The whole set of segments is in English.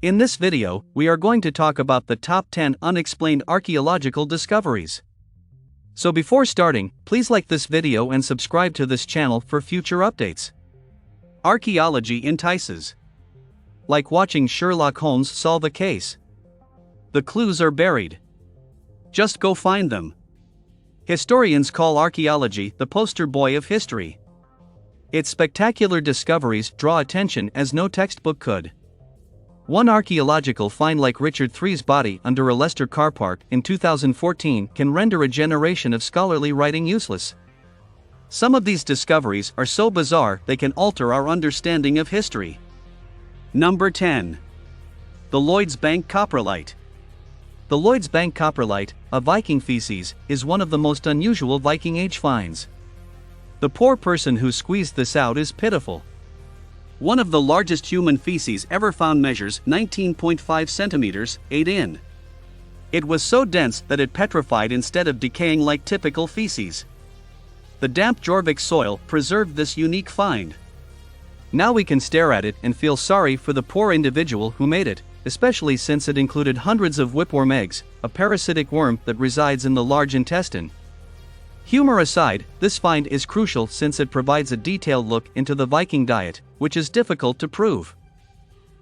In this video, we are going to talk about the top 10 unexplained archaeological discoveries. So before starting, please like this video and subscribe to this channel for future updates. Archaeology entices. Like watching Sherlock Holmes solve a case. The clues are buried. Just go find them. Historians call archaeology the poster boy of history. Its spectacular discoveries draw attention as no textbook could. One archaeological find like Richard III's body under a Leicester car park in 2014 can render a generation of scholarly writing useless. Some of these discoveries are so bizarre they can alter our understanding of history. Number 10. The Lloyd's Bank Coprolite. The Lloyd's Bank Coprolite, a Viking feces, is one of the most unusual Viking Age finds. The poor person who squeezed this out is pitiful. One of the largest human feces ever found measures 19.5 centimeters, 8 in. It was so dense that it petrified instead of decaying like typical feces. The damp Jorvik soil preserved this unique find. Now we can stare at it and feel sorry for the poor individual who made it, especially since it included hundreds of whipworm eggs, a parasitic worm that resides in the large intestine. Humor aside, this find is crucial since it provides a detailed look into the Viking diet, which is difficult to prove.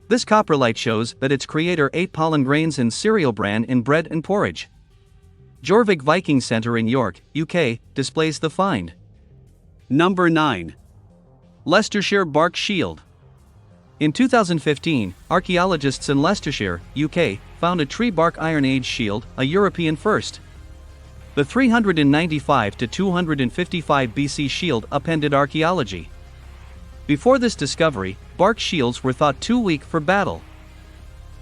This coprolite shows that its creator ate pollen grains and cereal bran in bread and porridge. Jorvik Viking Centre in York, UK, displays the find. Number 9. Leicestershire Bark Shield. In 2015, archaeologists in Leicestershire, UK, found a tree bark Iron Age shield, a European first. The 395 to 255 BC shield upended archaeology. Before this discovery, bark shields were thought too weak for battle.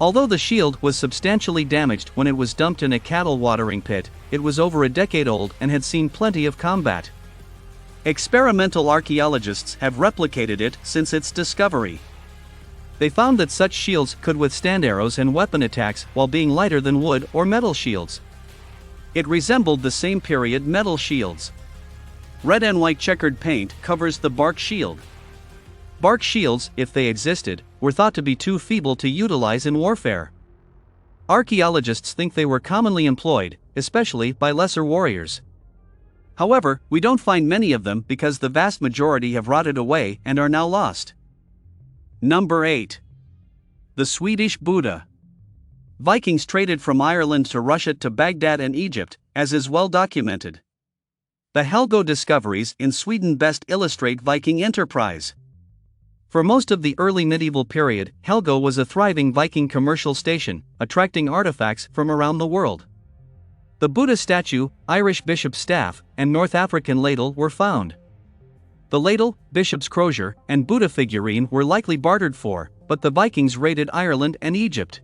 Although the shield was substantially damaged when it was dumped in a cattle watering pit, it was over a decade old and had seen plenty of combat. Experimental archaeologists have replicated it since its discovery. They found that such shields could withstand arrows and weapon attacks while being lighter than wood or metal shields. It resembled the same period metal shields. Red and white checkered paint covers the bark shield. Bark shields, if they existed, were thought to be too feeble to utilize in warfare. Archaeologists think they were commonly employed, especially by lesser warriors. However, we don't find many of them because the vast majority have rotted away and are now lost. Number 8. The Swedish Buddha. Vikings traded from Ireland to Russia to Baghdad and Egypt, as is well documented. The Helgö discoveries in Sweden best illustrate Viking enterprise. For most of the early medieval period, Helgö was a thriving Viking commercial station, attracting artifacts from around the world. The Buddha statue, Irish bishop's staff, and North African ladle were found. The ladle, bishop's crozier, and Buddha figurine were likely bartered for, but the Vikings raided Ireland and Egypt.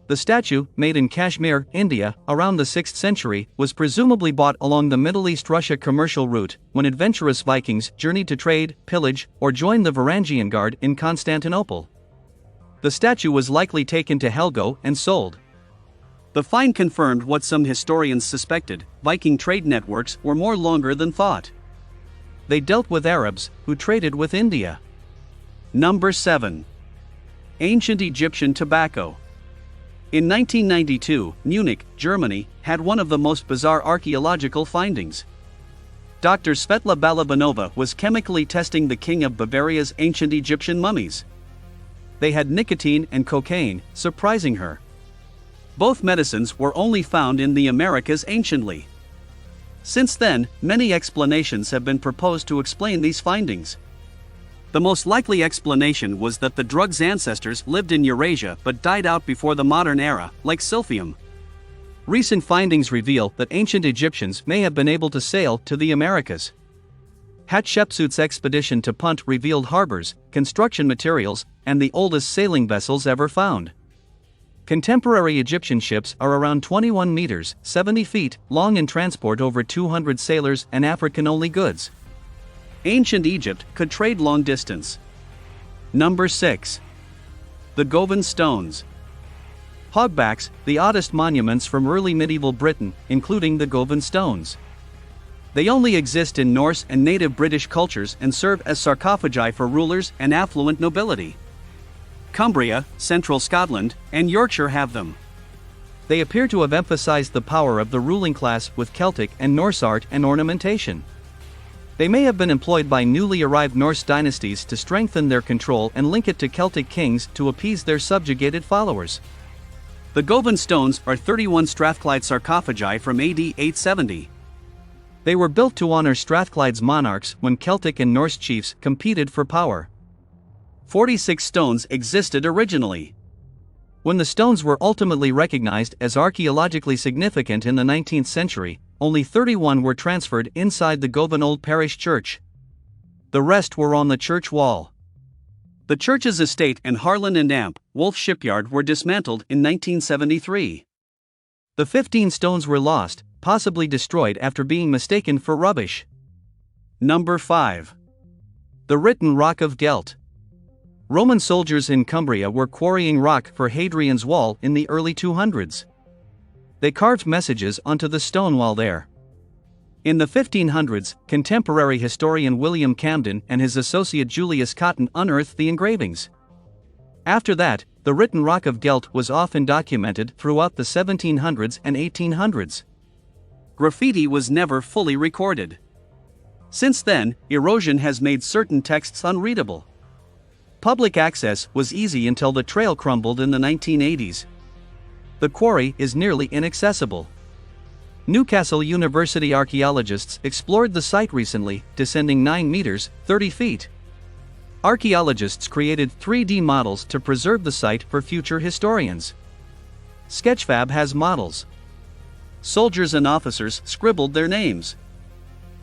The statue, made in Kashmir, India, around the 6th century, was presumably bought along the Middle East-Russia commercial route, when adventurous Vikings journeyed to trade, pillage, or join the Varangian Guard in Constantinople. The statue was likely taken to Helgö and sold. The find confirmed what some historians suspected: Viking trade networks were more longer than thought. They dealt with Arabs, who traded with India. Number 7. Ancient Egyptian tobacco. In 1992, Munich, Germany, had one of the most bizarre archaeological findings. Dr. Svetla Balabanova was chemically testing the king of Bavaria's ancient Egyptian mummies. They had nicotine and cocaine, surprising her. Both medicines were only found in the Americas anciently. Since then, many explanations have been proposed to explain these findings. The most likely explanation was that the drug's ancestors lived in Eurasia but died out before the modern era, like silphium. Recent findings reveal that ancient Egyptians may have been able to sail to the Americas. Hatshepsut's expedition to Punt revealed harbors, construction materials, and the oldest sailing vessels ever found. Contemporary Egyptian ships are around 21 meters, 70 feet, long and transport over 200 sailors and African-only goods. Ancient Egypt could trade long distance. Number 6. The Govan Stones. Hogbacks, the oddest monuments from early medieval Britain, including the Govan Stones. They only exist in Norse and native British cultures and serve as sarcophagi for rulers and affluent nobility. Cumbria, central Scotland, and Yorkshire have them. They appear to have emphasized the power of the ruling class with Celtic and Norse art and ornamentation. They may have been employed by newly arrived Norse dynasties to strengthen their control and link it to Celtic kings to appease their subjugated followers. The Govan stones are 31 Strathclyde sarcophagi from AD 870. They were built to honor Strathclyde's monarchs when Celtic and Norse chiefs competed for power. 46 stones existed originally. When the stones were ultimately recognized as archaeologically significant in the 19th century, only 31 were transferred inside the Govan Old Parish Church. The rest were on the church wall. The church's estate in Harlan and Amp, Wolf Shipyard were dismantled in 1973. The 15 stones were lost, possibly destroyed after being mistaken for rubbish. Number 5. The Written Rock of Gelt. Roman soldiers in Cumbria were quarrying rock for Hadrian's Wall in the early 200s. They carved messages onto the stone while there. In the 1500s, contemporary historian William Camden and his associate Julius Cotton unearthed the engravings. After that, the Written Rock of Gelt was often documented throughout the 1700s and 1800s. Graffiti was never fully recorded. Since then, erosion has made certain texts unreadable. Public access was easy until the trail crumbled in the 1980s. The quarry is nearly inaccessible. Newcastle University archaeologists explored the site recently, descending 9 meters, 30 feet. Archaeologists created 3D models to preserve the site for future historians. Sketchfab has models. Soldiers and officers scribbled their names.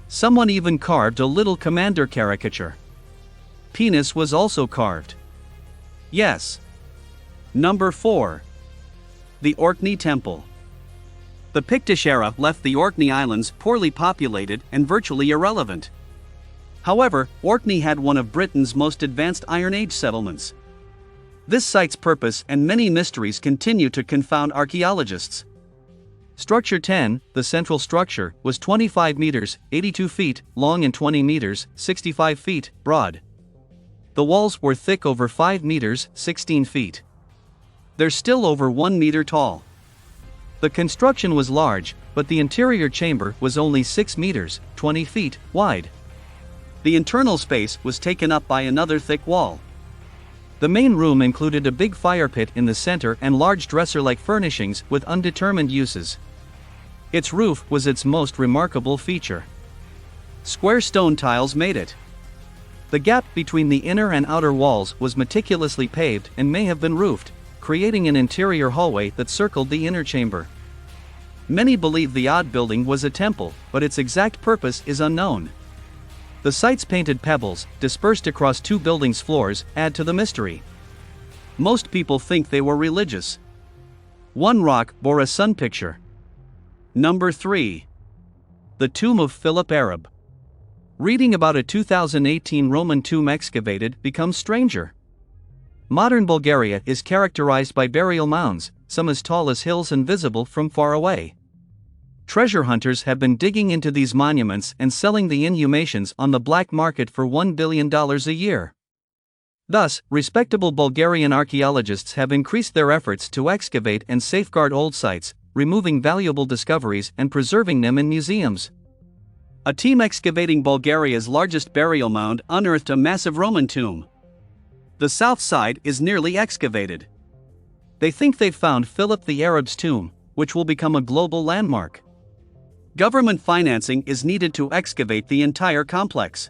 Someone even carved a little commander caricature. Penis was also carved. Yes. Number 4. The Orkney Temple. The Pictish era left the Orkney Islands poorly populated and virtually irrelevant. However, Orkney had one of Britain's most advanced Iron Age settlements. This site's purpose and many mysteries continue to confound archaeologists. Structure 10, the central structure, was 25 meters, 82 feet, long and 20 meters, 65 feet, broad. The walls were thick over 5 meters, 16 feet. They're still over 1 meter tall. The construction was large, but the interior chamber was only 6 meters, 20 feet, wide. The internal space was taken up by another thick wall. The main room included a big fire pit in the center and large dresser-like furnishings with undetermined uses. Its roof was its most remarkable feature. Square stone tiles made it. The gap between the inner and outer walls was meticulously paved and may have been roofed, creating an interior hallway that circled the inner chamber. Many believe the odd building was a temple, but its exact purpose is unknown. The site's painted pebbles, dispersed across 2 buildings' floors, add to the mystery. Most people think they were religious. One rock bore a sun picture. Number 3. The Tomb of Philip Arab. Reading about a 2018 Roman tomb excavated becomes stranger. Modern Bulgaria is characterized by burial mounds, some as tall as hills and visible from far away. Treasure hunters have been digging into these monuments and selling the inhumations on the black market for $1 billion a year. Thus, respectable Bulgarian archaeologists have increased their efforts to excavate and safeguard old sites, removing valuable discoveries and preserving them in museums. A team excavating Bulgaria's largest burial mound unearthed a massive Roman tomb. The south side is nearly excavated. They think they've found Philip the Arab's tomb, which will become a global landmark. Government financing is needed to excavate the entire complex.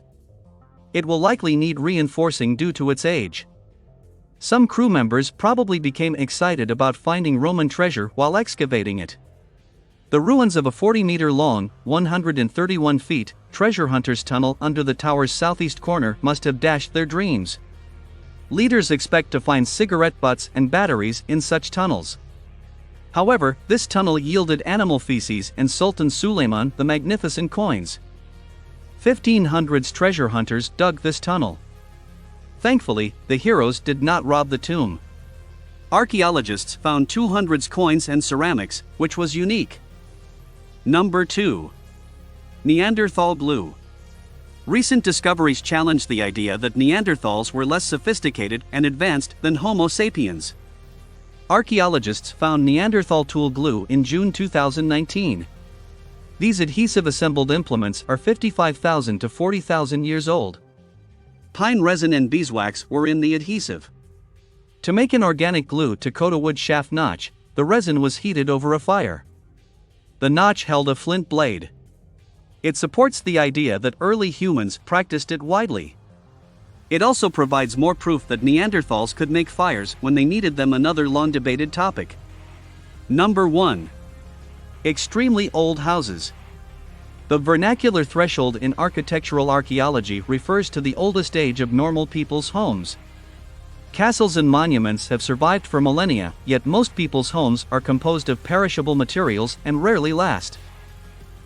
It will likely need reinforcing due to its age. Some crew members probably became excited about finding Roman treasure while excavating it. The ruins of a 40-meter-long, 131 feet, treasure hunters' tunnel under the tower's southeast corner must have dashed their dreams. Leaders expect to find cigarette butts and batteries in such tunnels. However, this tunnel yielded animal feces and Sultan Suleiman the Magnificent coins. 1500s treasure hunters dug this tunnel. Thankfully, the heroes did not rob the tomb. Archaeologists found 200s coins and ceramics, which was unique. Number 2. Neanderthal glue. Recent discoveries challenge the idea that Neanderthals were less sophisticated and advanced than Homo sapiens. Archaeologists found Neanderthal tool glue in June 2019. These adhesive assembled implements are 55,000 to 40,000 years old. Pine resin and beeswax were in the adhesive. To make an organic glue to coat a wood shaft notch, the resin was heated over a fire. The notch held a flint blade. It supports the idea that early humans practiced it widely. It also provides more proof that Neanderthals could make fires when they needed them. Another long-debated topic. Number 1. Extremely old houses. The vernacular threshold in architectural archaeology refers to the oldest age of normal people's homes. Castles and monuments have survived for millennia, yet most people's homes are composed of perishable materials and rarely last.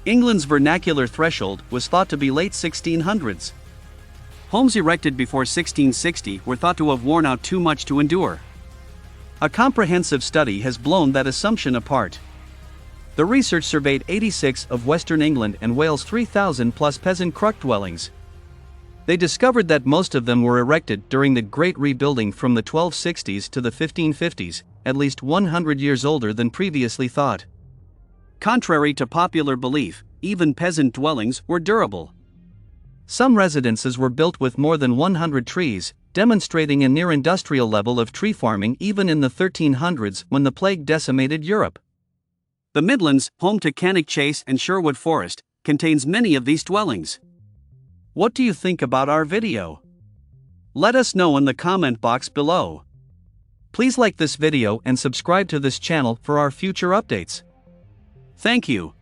England's vernacular threshold was thought to be late 1600s. Homes erected before 1660 were thought to have worn out too much to endure. A comprehensive study has blown that assumption apart. The research surveyed 86 of Western England and Wales' 3,000 plus peasant cruck dwellings. They discovered that most of them were erected during the Great Rebuilding from the 1260s to the 1550s, at least 100 years older than previously thought. Contrary to popular belief, even peasant dwellings were durable. Some residences were built with more than 100 trees, demonstrating a near-industrial level of tree farming even in the 1300s when the plague decimated Europe. The Midlands, home to Cannock Chase and Sherwood Forest, contains many of these dwellings. What do you think about our video? Let us know in the comment box below. Please like this video and subscribe to this channel for our future updates. Thank you.